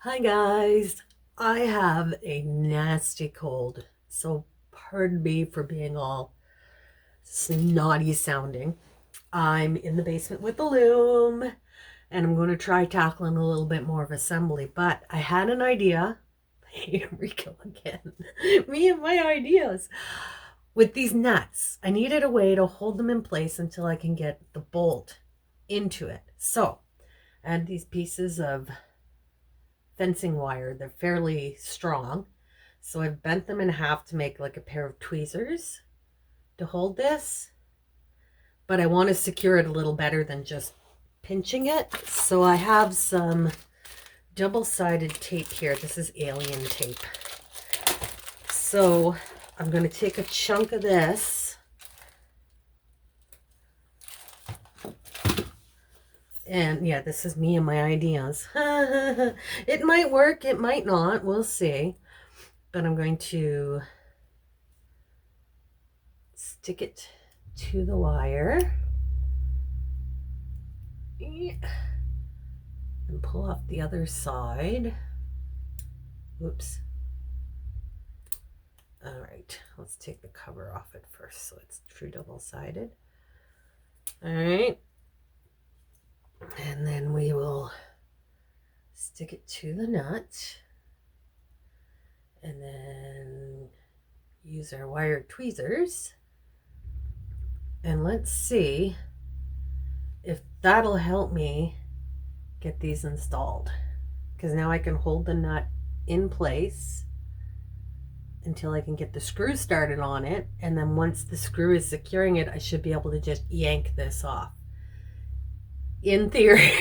Hi guys, I have a nasty cold, so pardon me for being all snotty sounding. I'm in the basement with the loom and I'm going to try tackling a little bit more of assembly, but I had an idea. Here we go again. Me and my ideas. With these nuts, I needed a way to hold them in place until I can get the bolt into it. So I had these pieces of fencing wire. They're fairly strong. So I've bent them in half to make like a pair of tweezers to hold this. But I want to secure it a little better than just pinching it. So I have some double-sided tape here. This is alien tape. So I'm going to take a chunk of this and yeah, this is me and my ideas. It might work, it might not, we'll see. But I'm going to stick it to the wire and pull off the other side. Oops. All right, let's take the cover off it first so it's true double-sided. All right, and then we will stick it to the nut and then use our wire tweezers, and let's see if that'll help me get these installed, because now I can hold the nut in place until I can get the screw started on it, and then once the screw is securing it, I should be able to just yank this off. In theory.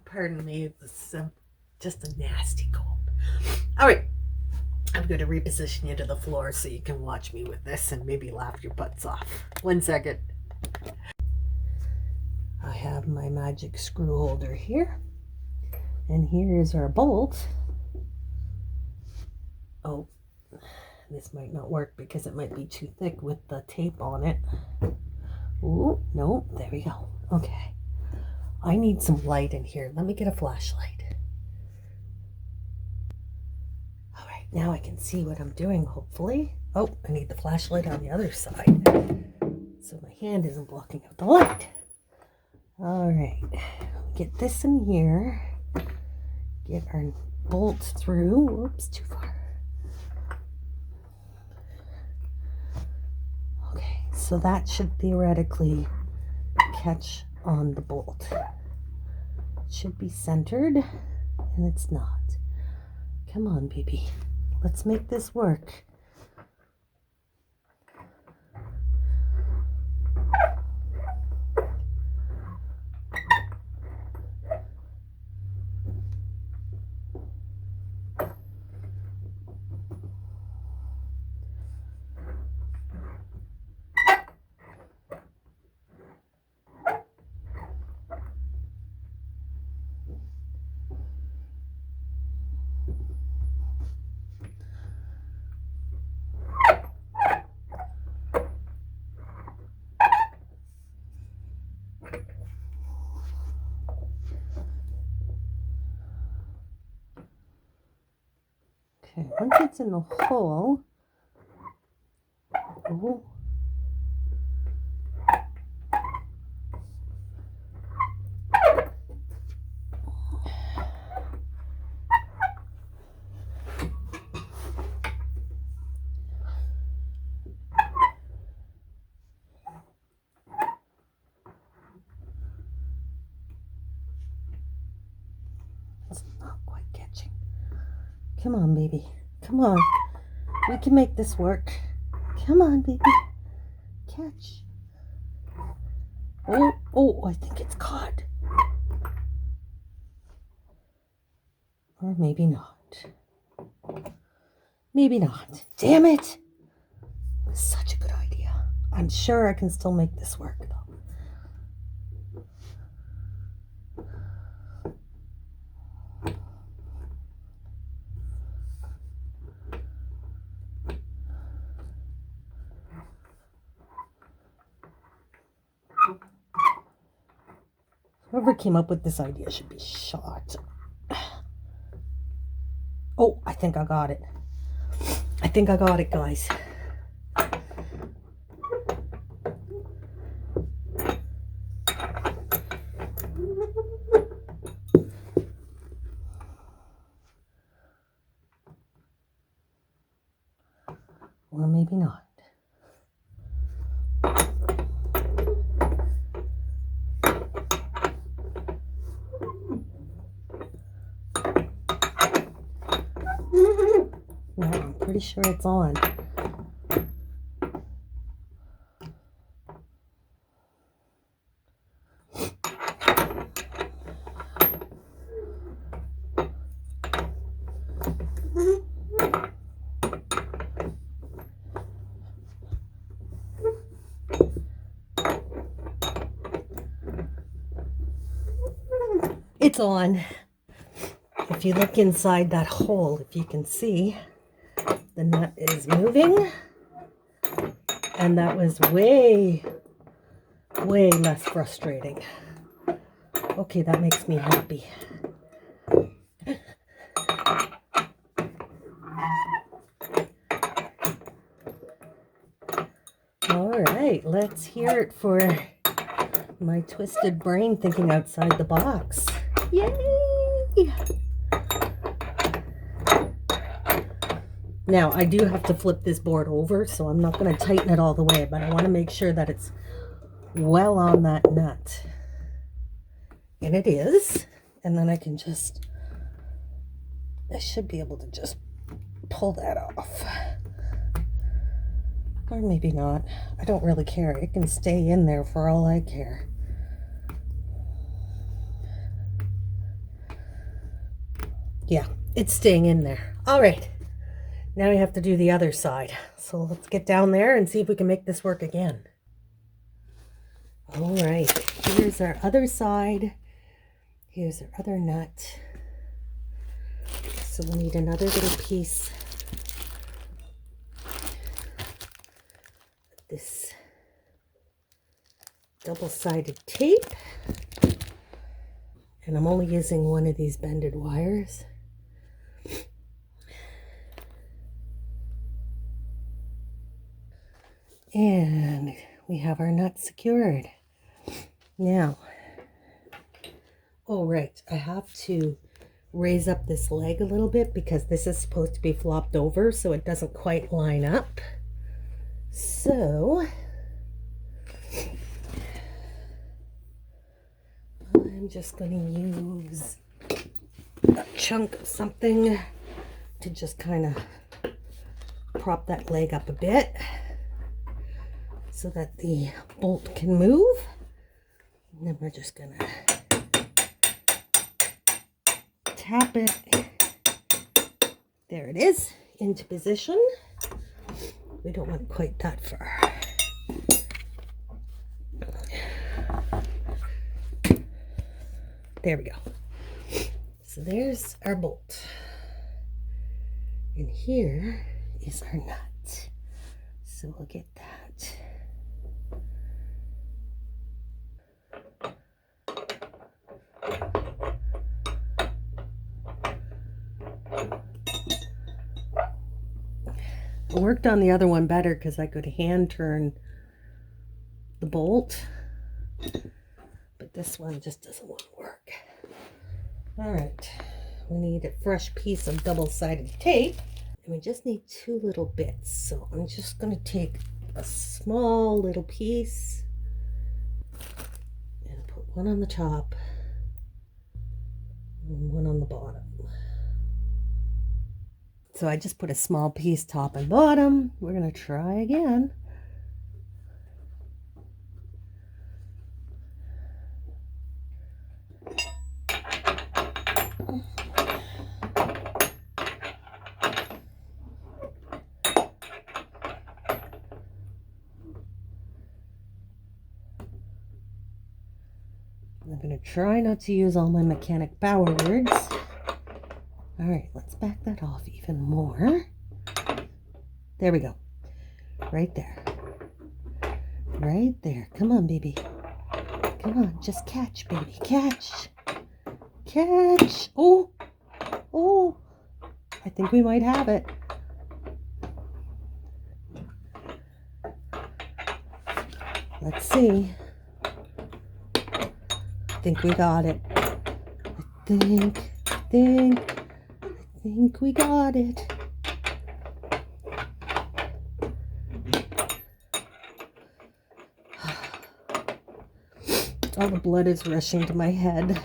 Pardon me, it's just a nasty cold. All right, I'm going to reposition you to the floor so you can watch me with this and maybe laugh your butts off. 1 second. I have my magic screw holder here, and here is our bolt. Oh, this might not work because it might be too thick with the tape on it. Ooh, no, there we go. Okay. I need some light in here. Let me get a flashlight. All right, now I can see what I'm doing, hopefully. Oh, I need the flashlight on the other side so my hand isn't blocking out the light. All right, get this in here. Get our bolt through. Whoops, too far. Okay, so that should theoretically catch on the bolt. It should be centered, and it's not. Come on, baby. Let's make this work. Okay, once it's in the hole, ooh, it's not quite catching. Come on, baby. Come on. We can make this work. Come on, baby. Catch. Oh, I think it's caught. Or maybe not. Maybe not. Damn it. It was such a good idea. I'm sure I can still make this work, though. Whoever came up with this idea should be shot. Oh, I think I got it. I think I got it, guys. Or maybe not. No, I'm pretty sure it's on. It's on. If you look inside that hole, if you can see, the nut is moving. And that was way less frustrating. Okay, that makes me happy. All right, let's hear it for my twisted brain thinking outside the box. Yay! Now, I do have to flip this board over, so I'm not going to tighten it all the way, but I want to make sure that it's well on that nut. And it is. And then I can just, I should be able to just pull that off. Or maybe not. I don't really care. It can stay in there for all I care. Yeah, it's staying in there. All right. Now we have to do the other side. So let's get down there and see if we can make this work again. All right. Here's our other side. Here's our other nut. So we need another little piece. This double-sided tape, and I'm only using one of these bended wires. And we have our nut secured. Now, oh right, I have to raise up this leg a little bit because this is supposed to be flopped over so it doesn't quite line up. So I'm just going to use a chunk of something to just kind of prop that leg up a bit so that the bolt can move. And then we're just going to tap it. There it is, into position. We don't want it quite that far. There we go. So there's our bolt. And here is our nut. So we'll get that. I worked on the other one better because I could hand turn the bolt, but this one just doesn't want to work. All right, we need a fresh piece of double-sided tape, and we just need 2 little bits. So I'm just going to take a small little piece and put one on the top and one on the bottom. So I just put a small piece top and bottom. We're going to try again. I'm going to try not to use all my mechanic power words. All right, let's back that off even more. There we go. Right there. Right there. Come on, baby. Come on, just catch, baby. Catch. Catch. Oh. Oh. I think we might have it. Let's see. I think we got it. I think we got it. All the blood is rushing to my head.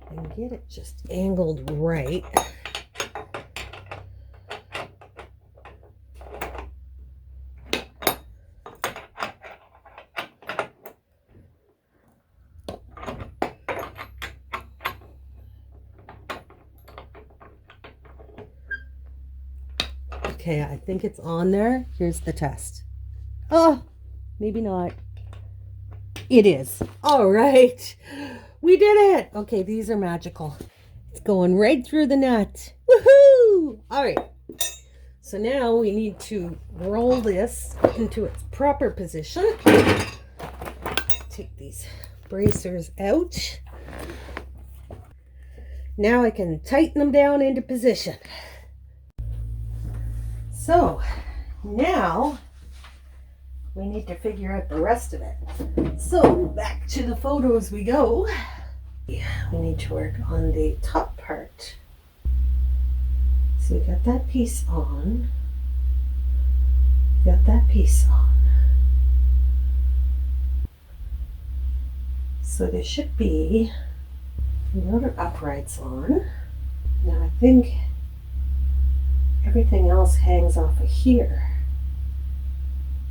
And get it just angled right. Okay, I think it's on there. Here's the test. Oh, maybe not. It is. All right. We did it. Okay, these are magical. It's going right through the nut. Woohoo! All right. So now we need to roll this into its proper position. Take these bracers out. Now I can tighten them down into position. So now we need to figure out the rest of it. So back to the photos we go. Yeah, we need to work on the top part. So we got that piece on. Got that piece on. So there should be rotor uprights on. Now I think everything else hangs off of here,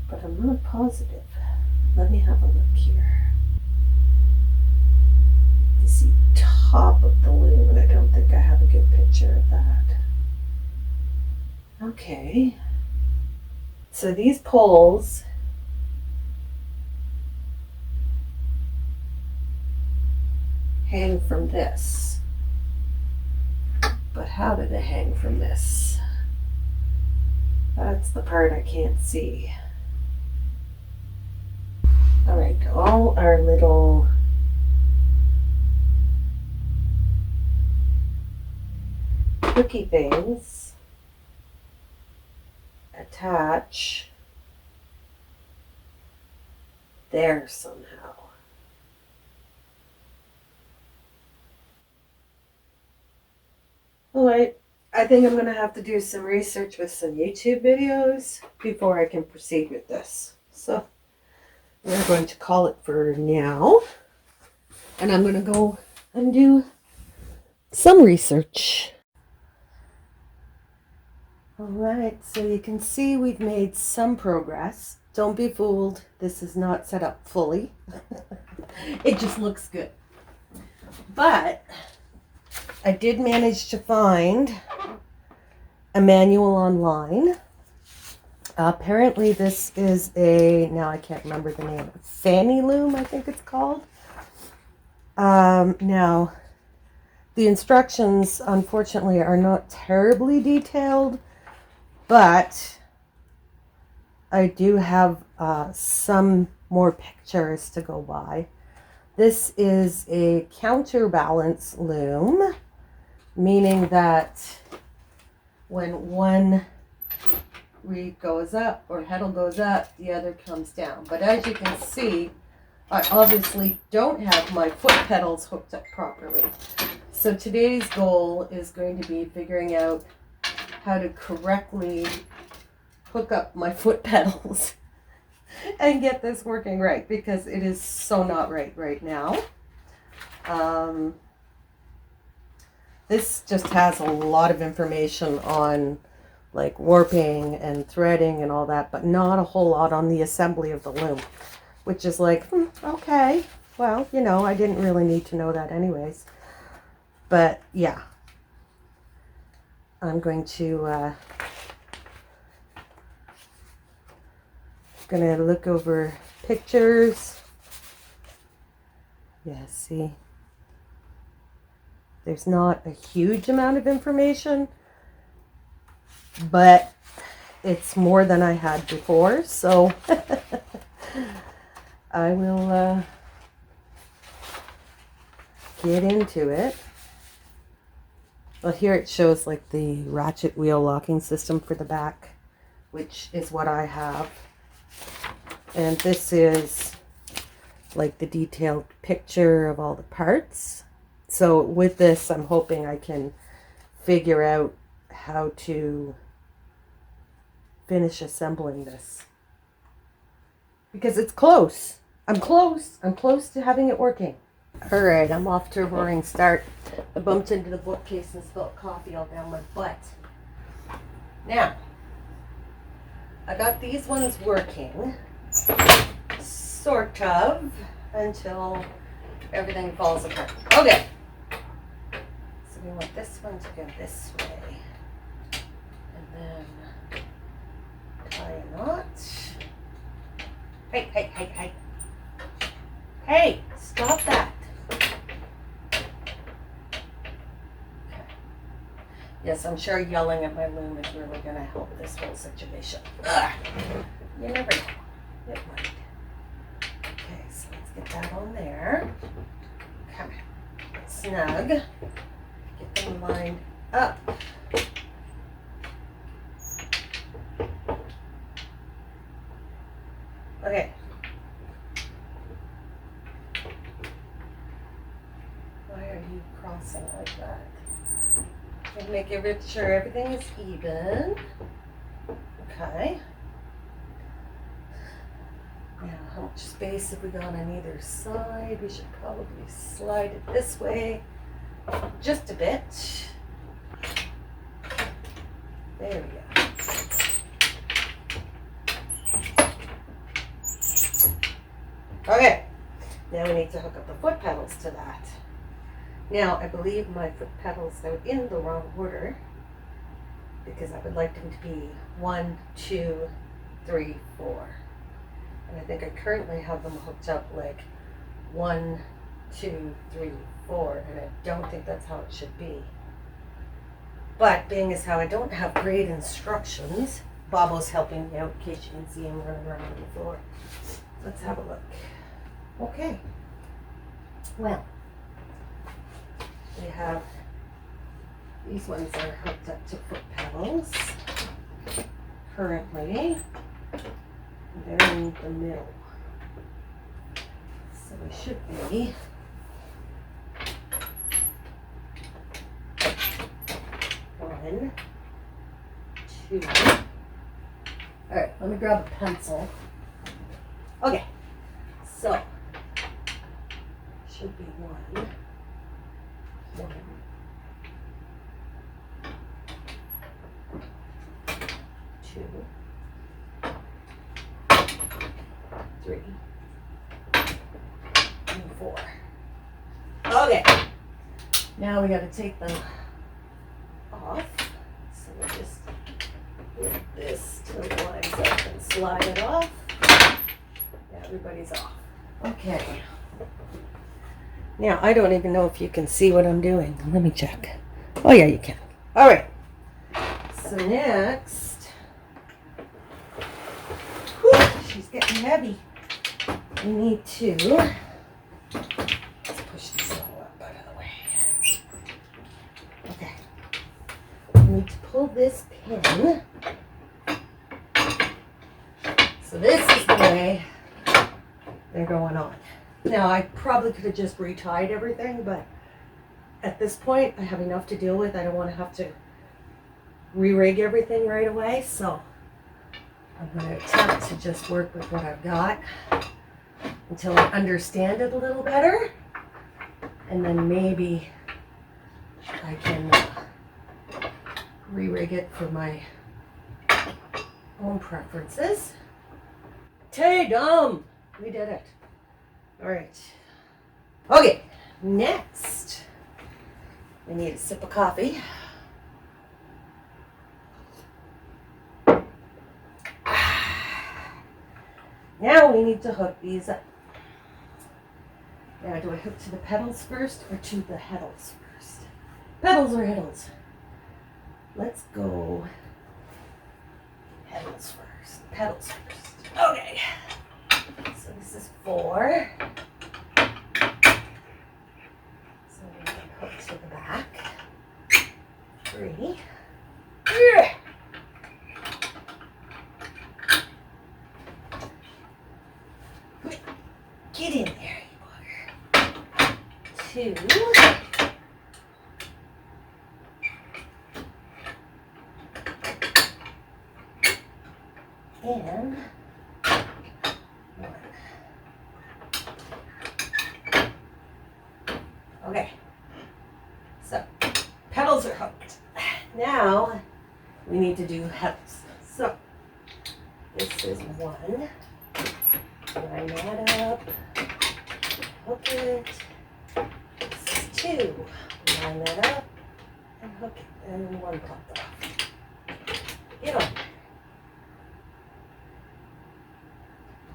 but I'm not positive. Let me have a look here. You see top of the loom, and I don't think I have a good picture of that. Okay, so these poles hang from this, but how do they hang from this? That's the part I can't see. All right, all our little cookie things attach there somehow. All right. I think I'm going to have to do some research with some YouTube videos before I can proceed with this. So we're going to call it for now. And I'm going to go and do some research. All right, so you can see we've made some progress. Don't be fooled. This is not set up fully. It just looks good. But I did manage to find a manual online. Apparently this is a, now I can't remember the name, fanny loom, I think it's called. Now, the instructions, unfortunately, are not terribly detailed, but I do have some more pictures to go by. This is a counterbalance loom, meaning that when one reed goes up or heddle goes up, the other comes down. But as you can see, I obviously don't have my foot pedals hooked up properly. So today's goal is going to be figuring out how to correctly hook up my foot pedals and get this working right, because it is so not right now. This just has a lot of information on like warping and threading and all that, but not a whole lot on the assembly of the loom, which is like, okay, well, you know, I didn't really need to know that anyways. But yeah, I'm going to gonna look over pictures. Yeah, see, there's not a huge amount of information, but it's more than I had before, so I will get into it. Well, here it shows like the ratchet wheel locking system for the back, which is what I have. And this is like the detailed picture of all the parts. So with this, I'm hoping I can figure out how to finish assembling this. Because it's close. I'm close. I'm close to having it working. All right, I'm off to a roaring start. I bumped into the bookcase and spilled coffee all down my butt. Now, I got these ones working, sort of, until everything falls apart. Okay, so we want this one to go this way, and then tie a knot. Hey, hey, hey, hey. Hey, stop that. Yes, I'm sure yelling at my loom is really going to help this whole situation. Ugh. You never know. It might. Okay, so let's get that on there. Come on. Snug. Get them lined up. Okay. Why are you crossing like that? And make sure everything is even. Okay. Now, how much space have we got on either side? We should probably slide it this way just a bit. There we go. Okay. Now we need to hook up the foot pedals to that. Now, I believe my foot pedals are in the wrong order because I would like them to be 1, 2, 3, 4. And I think I currently have them hooked up like 1, 2, 3, 4, and I don't think that's how it should be. But being as how I don't have great instructions, Bobo's helping me out in case you can see him running around on the floor. Let's have a look. Okay. Well, we have, these ones are hooked up to foot pedals currently. They're in the middle. So we should be one, two. All right, let me grab a pencil. Okay, so should be one. Two, 3, and 4. Okay, now we got to take them off. So we just get this till it lines up and slide it off. Yeah, everybody's off. Okay. Now, I don't even know if you can see what I'm doing. Let me check. Oh, yeah, you can. All right. So next, whew, she's getting heavy. We need to, let's push this all up out of the way. Okay. We need to pull this pin. So this is the way they're going on. Now, I probably could have just retied everything, but at this point, I have enough to deal with. I don't want to have to re-rig everything right away, so I'm going to attempt to just work with what I've got until I understand it a little better, and then maybe I can re-rig it for my own preferences. Tay-dum! We did it. All right. Okay, next, we need a sip of coffee. Now we need to hook these up. Now, do I hook to the pedals first or to the heddles first? Pedals or heddles? Let's go heddles first. Pedals first. Okay. So this is 4. So we can hook to the back. 3. Get in there, you bugger. 2. And 1. Okay. So, pedals are hooked. Now, we need to do heddles. So, this is 1. Line that up. Hook it. This is 2. Line that up and hook it. And 1 popped off. Get on.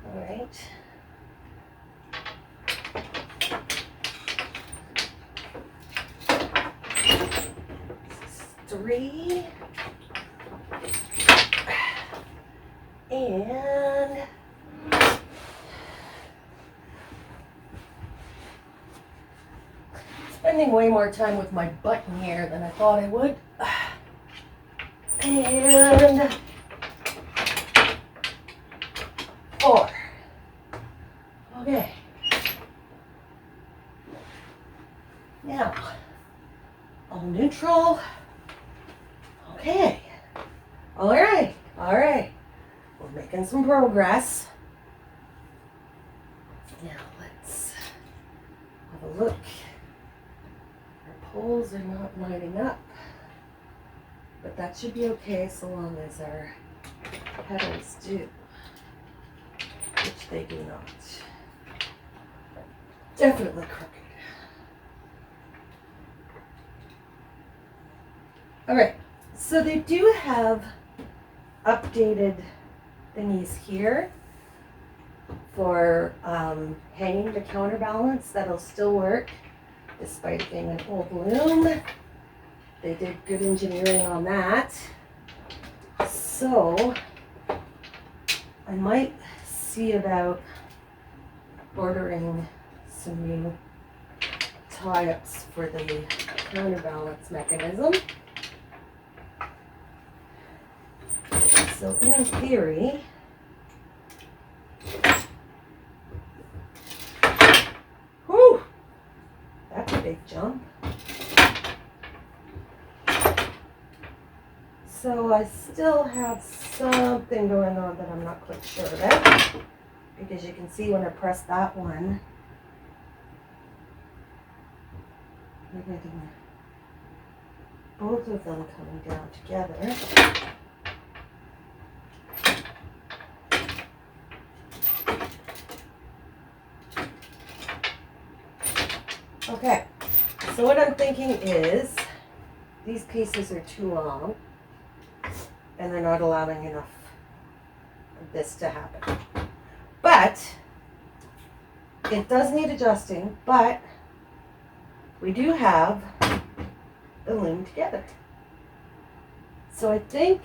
All right. This is 3. And spending way more time with my button here than I thought I would. And 4. Okay. Now, all neutral. Okay. All right. All right. We're making some progress. Now let's have a look. Our poles are not lining up, but that should be okay so long as our pedals do, which they do not. Definitely crooked. All right, so they do have updated thingies here for hanging the counterbalance that'll still work despite being an old loom. They did good engineering on that. So I might see about ordering some new tie-ups for the counterbalance mechanism. So in theory, whew, that's a big jump. So I still have something going on that I'm not quite sure about, because you can see when I press that one, we're getting both of them coming down together. Okay, so what I'm thinking is these pieces are too long and they're not allowing enough of this to happen. But it does need adjusting, but we do have the loom together. So I think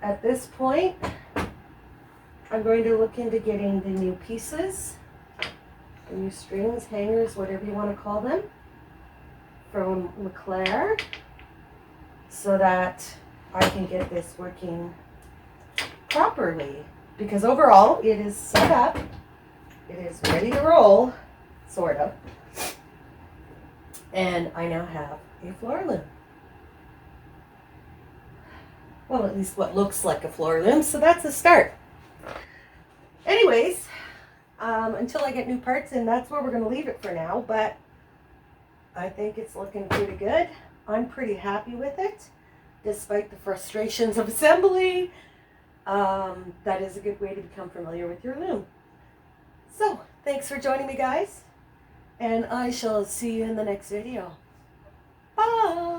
at this point, I'm going to look into getting the new pieces, the new strings, hangers, whatever you want to call them, from Leclerc, so that I can get this working properly. Because overall, it is set up, it is ready to roll, sort of, and I now have a floor loom. Well, at least what looks like a floor loom, so that's a start. Anyways, until I get new parts in, that's where we're going to leave it for now, but I think it's looking pretty good. I'm pretty happy with it, despite the frustrations of assembly. That is a good way to become familiar with your loom. So, thanks for joining me, guys, and I shall see you in the next video. Bye!